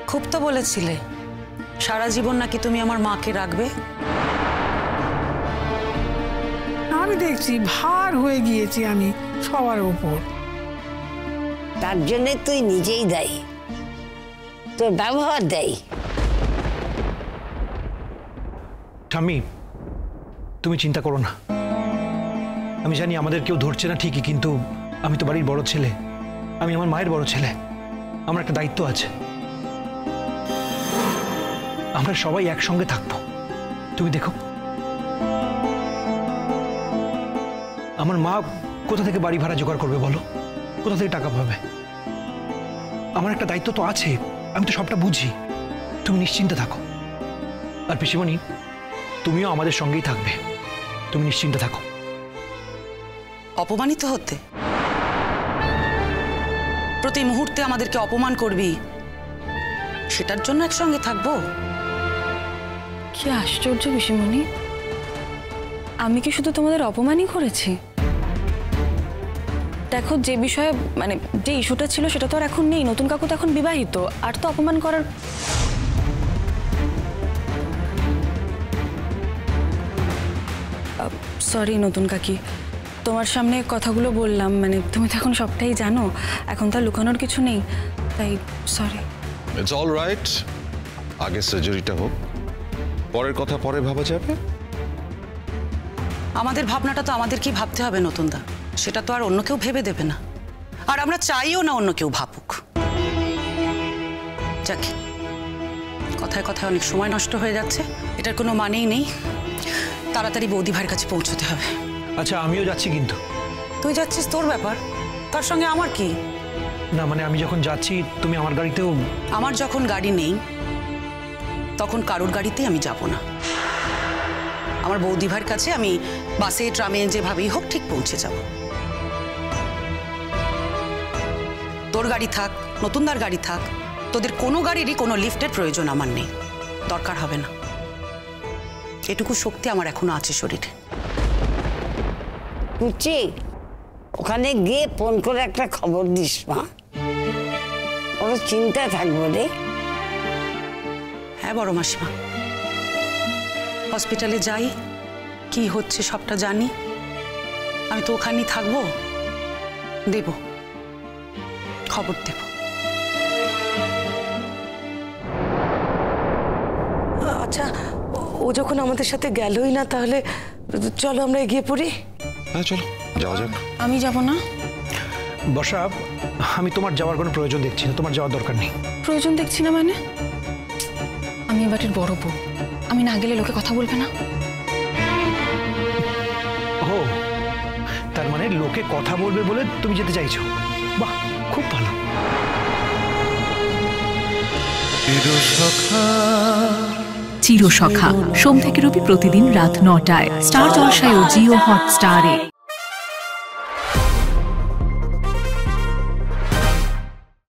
খুব তো বলেছিলে সারা জীবন নাকি তুমি আমার মাকে রাখবে। আমি দেখছি ভার হয়ে গিয়েছি আমি সবার উপর। তার জন্য তুই নিজেই দায়ী, তোর ব্যবহার দেয়। ঠাম্মি, তুমি চিন্তা করো না। আমি জানি আমাদের কেউ ধরছে না ঠিকই, কিন্তু আমি তো বাড়ির বড় ছেলে, আমি আমার মায়ের বড় ছেলে, আমার একটা দায়িত্ব আছে। আমরা সবাই একসঙ্গে থাকবো। তুমি দেখো আমার মা কোথা থেকে বাড়ি ভাড়া জোগাড় করবে বলো, কোথা থেকে টাকা পাবে? আমার একটা দায়িত্ব তো আছে, আমি তো সবটা বুঝি। তুমি নিশ্চিন্তে থাকো। আর পিসিমণি, তুমিও আমাদের সঙ্গেই থাকবে, তুমি নিশ্চিন্তে থাকো। অপমানিত হতে প্রতি মুহূর্তে আমাদেরকে অপমান করবি, সেটার জন্য একসঙ্গে থাকবো? কি আশ্চর্য পিসিমণি, আমি কি শুধু তোমাদের অপমানই করেছি? দেখো, যে বিষয়ে মানে যে ইস্যুটা ছিল সেটা তো আর এখন নেই। নতুন কাকু তো এখন বিবাহিত, আর তো অপমান করার। সরি নতুন কাকি, তোমার সামনে কথাগুলো বললাম, মানে তুমি তো এখন সবটাই জানো, এখন তো আর লুকানোর কিছু নেই, তাই সরি। ইটস অল রাইট, আগে সার্জারিটা হোক, পরের কথা পরে ভাবা যাবে। আমাদের ভাবনাটা তো আমাদেরকেই ভাবতে হবে নতুনদা, সেটা তো আর অন্য কেউ ভেবে দেবে না, আর আমরা চাইও না অন্য কেউ ভাবুক। যাকে কথায় কথায় অনেক সময় নষ্ট হয়ে যাচ্ছে, এটার কোনো মানেই নেই। তাড়াতাড়ি বৌদি ভাইয়ের কাছে পৌঁছতে হবে। আচ্ছা, আমিও যাচ্ছি কিন্তু। তুই যাচ্ছিস, তোর ব্যাপার, তার সঙ্গে আমার কি? না মানে আমি যখন যাচ্ছি তুমি আমার গাড়িতেও। আমার যখন গাড়ি নেই তখন কারোর গাড়িতেই আমি যাব না। আমার বৌদি ভাইয়ের কাছে আমি বাসে ট্রামে যেভাবেই হোক ঠিক পৌঁছে যাব। তোর গাড়ি থাক, নতুনদার গাড়ি থাক, তোদের কোনো গাড়িরই কোনো লিফটের প্রয়োজন আমার নেই, দরকার হবে না। এটুকু শক্তি আমার এখনো আছে শরীরে। বুঝছি, ওখানে গিয়ে ফোন করে একটা খবর দিস মা, ওরা চিন্তা থাকবো রে। হ্যাঁ বড় মাসিমা, হসপিটালে যাই, কি হচ্ছে সবটা জানি। আমি তো ওখানেই থাকবো, দেব খবর দেব। আচ্ছা, ও যখন আমাদের সাথে গেলই না, তাহলে চলো আমরা এগিয়ে পড়ি। হ্যাঁ চলো, যাওয়া যাক। আমি যাব না। বর্ষা, আমি তোমার যাওয়ার কোনো প্রয়োজন দেখছি না, তোমার যাওয়ার দরকার নেই। প্রয়োজন দেখছি না মানে? আমি এ বাড়ির বড় বউ, আমি না গেলে লোকে কথা বলবে না? ও, তার মানে লোকে কথা বলবে বলে তুমি যেতে চাইছো? বাহ, খুব ভালো। চিরসখা সোম থেকে রবি প্রতিদিন রাত ৯টায় স্টার জলসায় ও জিও হটস্টারে।